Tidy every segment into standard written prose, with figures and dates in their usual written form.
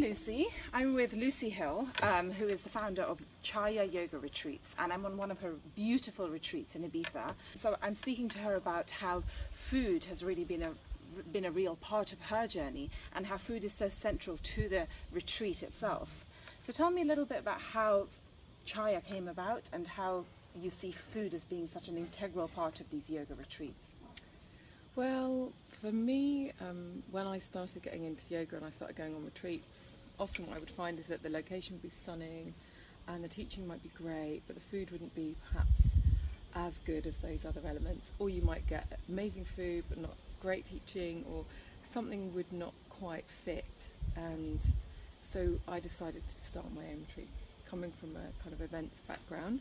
Lucy. I'm with Lucy Hill, who is the founder of Chaya Yoga Retreats, and I'm on one of her beautiful retreats in Ibiza. So I'm speaking to her about how food has really been a real part of her journey, and how food is so central to the retreat itself. So tell me a little bit about how Chaya came about and how you see food as being such an integral part of these yoga retreats. Well, for me, when I started getting into yoga and I started going on retreats, often what I would find is that the location would be stunning and the teaching might be great, but the food wouldn't be perhaps as good as those other elements. Or you might get amazing food but not great teaching, or something would not quite fit. And so I decided to start my own retreats. Coming from a kind of events background,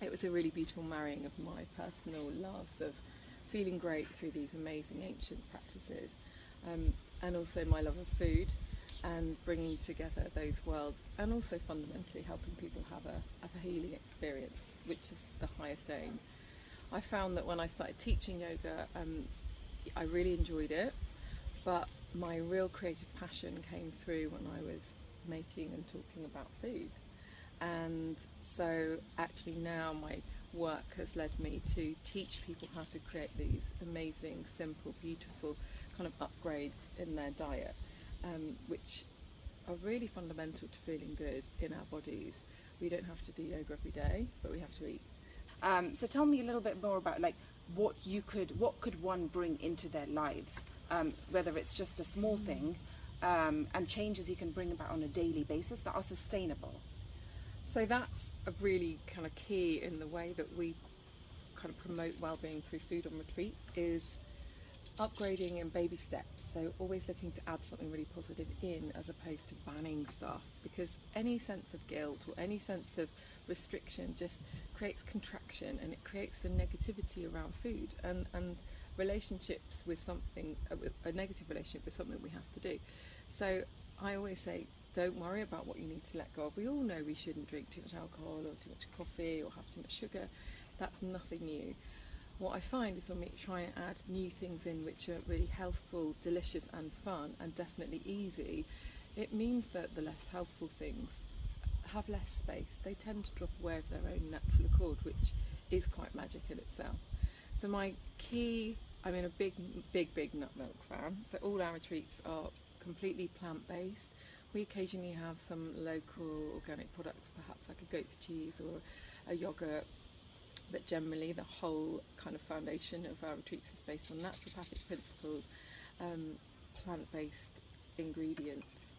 it was a really beautiful marrying of my personal loves of feeling great through these amazing ancient practices, and also my love of food, and bringing together those worlds, and also fundamentally helping people have a healing experience, which is the highest aim. I found that when I started teaching yoga, I really enjoyed it, but my real creative passion came through when I was making and talking about food. And so actually now my work has led me to teach people how to create these amazing, simple, beautiful kind of upgrades in their diet, which are really fundamental to feeling good in our bodies. We don't have to do yoga every day, but we have to eat. So tell me a little bit more about what could one bring into their lives, whether it's just a small thing, and changes you can bring about on a daily basis that are sustainable. So that's a really kind of key in the way that we kind of promote well-being through food on retreat, is upgrading in baby steps. So always looking to add something really positive in, as opposed to banning stuff, because any sense of guilt or any sense of restriction just creates contraction, and it creates the negativity around food and relationships with something, a negative relationship with something we have to do. So I always say, don't worry about what you need to let go of. We all know we shouldn't drink too much alcohol or too much coffee or have too much sugar. That's nothing new. What I find is when we try and add new things in which are really healthful, delicious and fun, and definitely easy, it means that the less healthful things have less space. They tend to drop away of their own natural accord, which is quite magic in itself. So my key, I'm a big nut milk fan. So all our retreats are completely plant-based. We occasionally have some local organic products, perhaps like a goat's cheese or a yogurt, but generally the whole kind of foundation of our retreats is based on naturopathic principles, plant-based ingredients.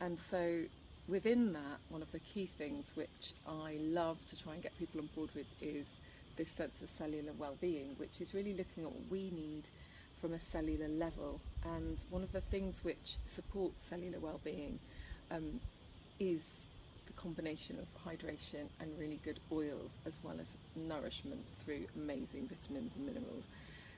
And so within that, one of the key things which I love to try and get people on board with is this sense of cellular well-being, which is really looking at what we need from a cellular level. And one of the things which supports cellular well-being is the combination of hydration and really good oils, as well as nourishment through amazing vitamins and minerals.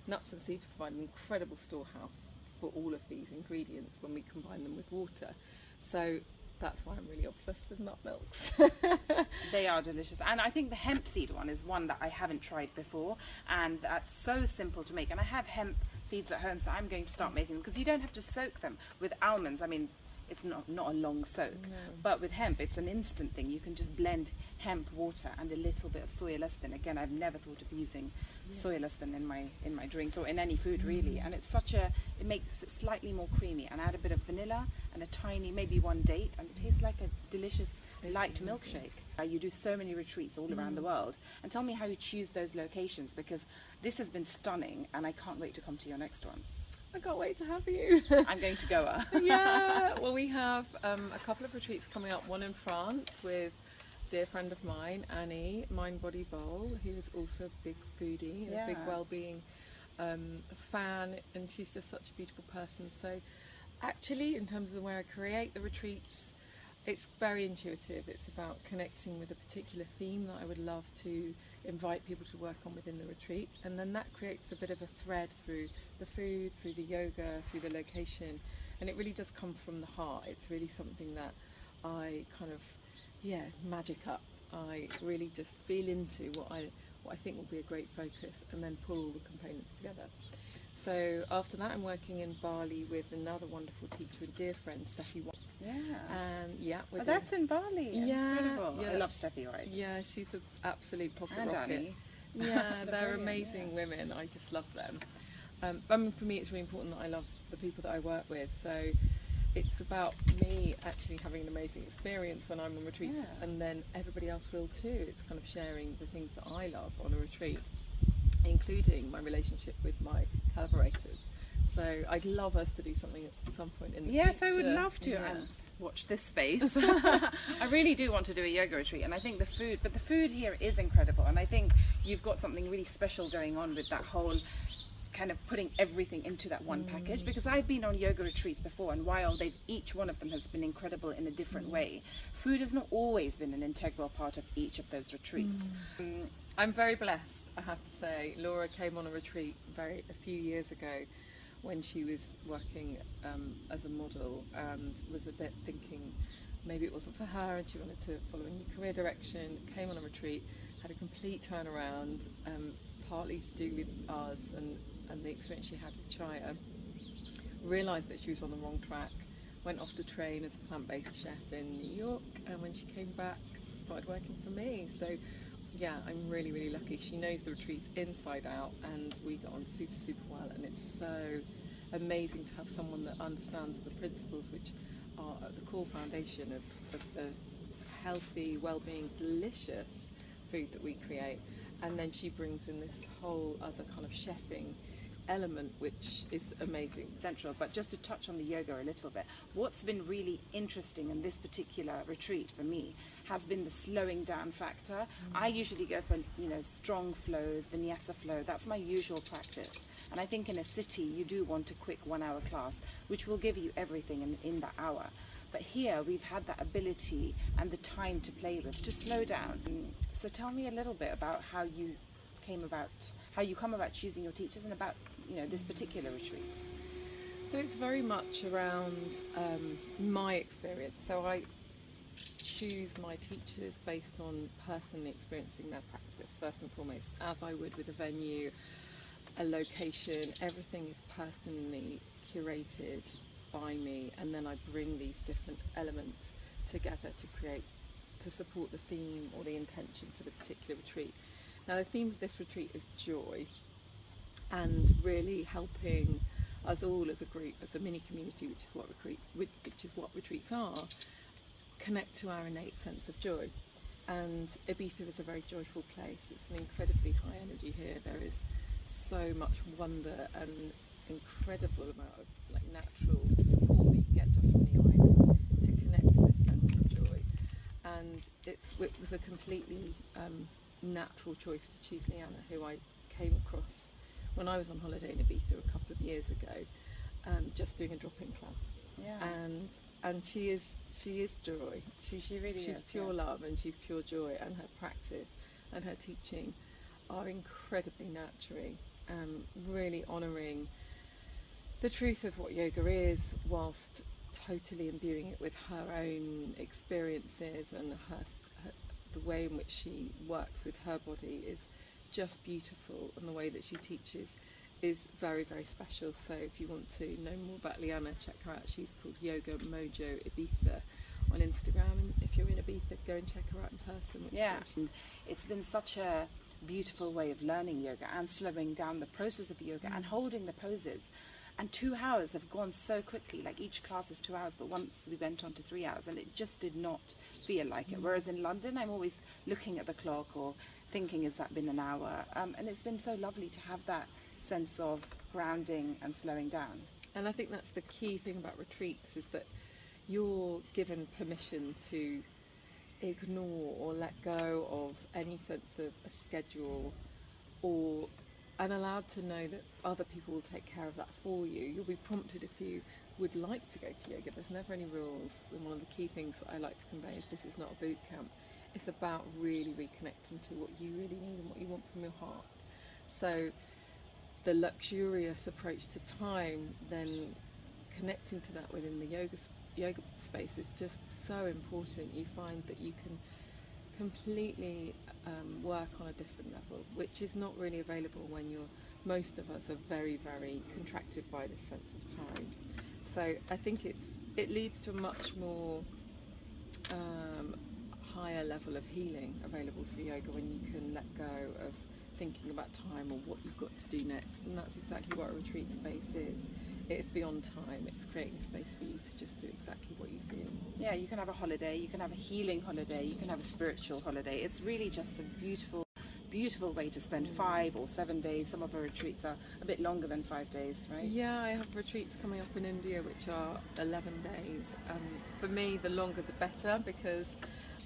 Nuts and seeds provide an incredible storehouse for all of these ingredients when we combine them with water. So that's why I'm really obsessed with nut milks. They are delicious, and I think the hemp seed one is one that I haven't tried before, and that's so simple to make. And I have hemp seeds at home, so I'm going to start making them, because you don't have to soak them. With almonds, it's not a long soak, no. But with hemp, it's an instant thing. You can just blend hemp water and a little bit of soy lecithin. Again, I've never thought of using soy lecithin in my drinks or in any food really. And it's it makes it slightly more creamy. And add a bit of vanilla and a tiny, maybe one date, and it tastes like a delicious light milkshake. You do so many retreats all around the world, and tell me how you choose those locations, because this has been stunning, and I can't wait to come to your next one. I can't wait to have you. I'm going to Goa. Yeah, well, we have a couple of retreats coming up, one in France with a dear friend of mine, Annie, Mind Body Bowl, who is also a big foodie, a big well-being fan, and she's just such a beautiful person. So actually, in terms of the way I create the retreats, it's very intuitive. It's about connecting with a particular theme that I would love to invite people to work on within the retreat, and then that creates a bit of a thread through the food, through the yoga, through the location, and it really does come from the heart. It's really something that I kind of magic up. I really just feel into what I think will be a great focus, and then pull all the components together. So after that, I'm working in Bali with another wonderful teacher and dear friend, Steffi Watts, Yeah. And yeah, we're Oh, doing, that's in Bali. Yeah, Incredible. yeah. I love Steffi Wright. yeah, she's an absolute pocket And rocket. Annie. Yeah, They're they're brilliant, amazing yeah. women. I just love them. I mean, for me, it's really important that I love the people that I work with. So it's about me actually having an amazing experience when I'm on retreats, Yeah. and then everybody else will too. It's kind of sharing the things that I love on a retreat, including my relationship with my collaborators. So I'd love us to do something at some point in the Yes, future. I would love to. Yeah. And watch this space. I really do want to do a yoga retreat, and I think the food here is incredible, and I think you've got something really special going on with that whole kind of putting everything into that one package, because I've been on yoga retreats before, and while each one of them has been incredible in a different way, food has not always been an integral part of each of those retreats. I'm very blessed, I have to say. Laura came on a retreat a few years ago when she was working as a model and was a bit thinking maybe it wasn't for her and she wanted to follow a new career direction. Came on a retreat, had a complete turnaround, partly to do with us and the experience she had with Chaya. Realised that she was on the wrong track, went off to train as a plant-based chef in New York, and when she came back started working for me. So yeah, I'm really, really lucky. She knows the retreats inside out, and we got on super, super well, and it's so amazing to have someone that understands the principles which are at the core foundation of the healthy, well-being, delicious food that we create. And then she brings in this whole other kind of chefing element, which is amazing. Central. But just to touch on the yoga a little bit, what's been really interesting in this particular retreat for me has been the slowing down factor. I usually go for, strong flows, vinyasa flow. That's my usual practice. And I think in a city you do want a quick 1 hour class, which will give you everything in that hour. But here we've had that ability and the time to play with, to slow down. So tell me a little bit about how you come about choosing your teachers, and about this particular retreat. So it's very much around my experience. So I choose my teachers based on personally experiencing their practice first and foremost, as I would with a venue, a location. Everything is personally curated by me, and then I bring these different elements together to support the theme or the intention for the particular retreat. Now the theme of this retreat is joy, and really helping us all as a group, as a mini community, which is what retreats are, connect to our innate sense of joy. And Ibiza is a very joyful place. It's an incredibly high energy here. There is so much wonder and incredible amount of natural support that you get just from the island to connect to this sense of joy. And it was a completely natural choice to choose Leanna, who I came across when I was on holiday in Ibiza a couple of years ago, just doing a drop-in class. Yeah. And she is joy. She's pure yes. love, and she's pure joy, and her practice and her teaching are incredibly nurturing, really honouring the truth of what yoga is, whilst totally imbuing it with her own experiences, and the way in which she works with her body is just beautiful, and the way that she teaches is very, very special. So if you want to know more about Liana, check her out. She's called Yoga Mojo Ibiza on Instagram, and if you're in Ibiza, go and check her out in person. And it's been such a beautiful way of learning yoga and slowing down the process of yoga and holding the poses. And 2 hours have gone so quickly. Like, each class is 2 hours, but once we went on to 3 hours, and it just did not feel like it. Whereas in London, I'm always looking at the clock or thinking, has that been an hour? And it's been so lovely to have that sense of grounding and slowing down. And I think that's the key thing about retreats, is that you're given permission to ignore or let go of any sense of a schedule, and allowed to know that other people will take care of that for you. You'll be prompted if you would like to go to yoga. There's never any rules, and one of the key things that I like to convey is this is not a boot camp. It's about really reconnecting to what you really need and what you want from your heart. So the luxurious approach to time, then connecting to that within the yoga space is just so important. You find that you can completely work on a different level, which is not really available when most of us are very, very contracted by this sense of time. So I think it's it leads to a much more higher level of healing available through yoga when you can let go of thinking about time or what you've got to do next, and that's exactly what a retreat space is. It's beyond time, it's creating space for you to just do exactly what you feel. Yeah, you can have a holiday, you can have a healing holiday, you can have a spiritual holiday. It's really just a beautiful, beautiful way to spend 5 or 7 days. Some of our retreats are a bit longer than 5 days, right? Yeah, I have retreats coming up in India which are 11 days. For me, the longer the better, because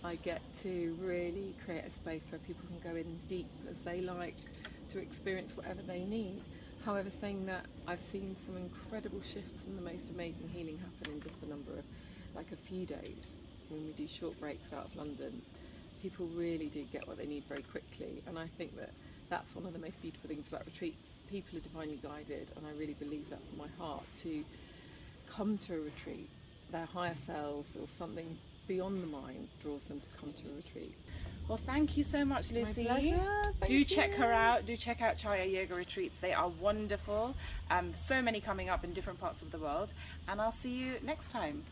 I get to really create a space where people can go in deep as they like to experience whatever they need. However, saying that, I've seen some incredible shifts and the most amazing healing happen in just a few days. When we do short breaks out of London, people really do get what they need very quickly, and I think that that's one of the most beautiful things about retreats. People are divinely guided, and I really believe that from my heart, to come to a retreat. Their higher selves or something beyond the mind draws them to come to a retreat. Well, thank you so much, Lucy. My pleasure. Do check her out. Do check out Chaya Yoga Retreats. They are wonderful. So many coming up in different parts of the world. And I'll see you next time.